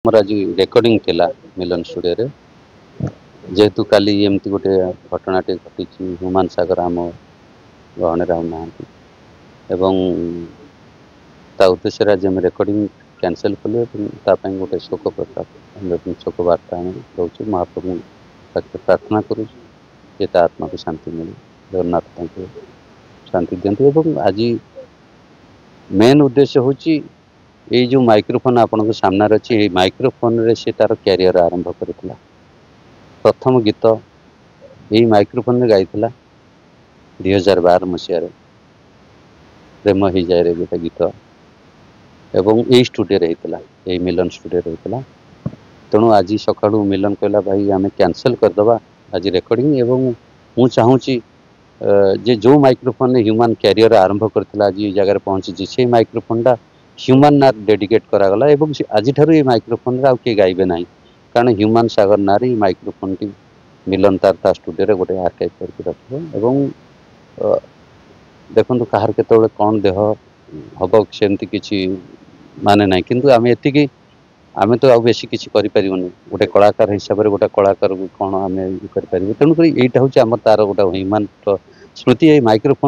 मोर आज रेकर्डिंग थिला मिलन स्टूडियो रे जेहेतु काली एमती गोटे घटनाटे घटी ह्यूमान सागर आम गहन राहु ना एवं ता उद्देश्य आज आम रेकर्डिंग कैंसल कलु गोटे शोक प्रस्ताव शोक वार्ता रोचे महाप्रभु प्रार्थना करूँ आत्मा को शांति मिले जगन्नाथ शांति दिखती आज मेन उद्देश्य हूँ ये जो माइक्रोफोन आपण सामने अच्छी ये माइक्रोफोन रे से तार कैरियर आरंभ करथिला प्रथम गीत यही माइक्रोफोन रे गाइथिला 2012 मसीह प्रेम ही जाए रे गोटे गीत एवं यही स्टूडियो रे होता यही मिलन स्टूडियो रे होता तेणु आज सका मिलन कहला भाई आम कैंसल करदे आज रेकर्डिंग एवं मु चाहूँगी जे जो माइक्रोफोन ह्यूमन कैरियर आरंभ करथिला आज ये जगह पहुंची से माइक्रोफोनटा ह्यूमन ना डेडिकेट करागला एवं आज ये माइक्रोफोन रे किए गाइबे ना कारण ह्यूमन सागर ना माइक्रोफोन टी मिलन तार स्टूडियो रे गोटे आर्काइव करके रखो देखो कहार के कौन देह हम सेमती किसी माने ना किंतु आम एति आम तो आउ बेसी किसी करें गोटे कलाकार हिसाब से गोटे कलाकार कौन आम कर तेणुक यहाँ हूँ आम तार गोटे ह्यूमन स्मृति माइक्रोफोन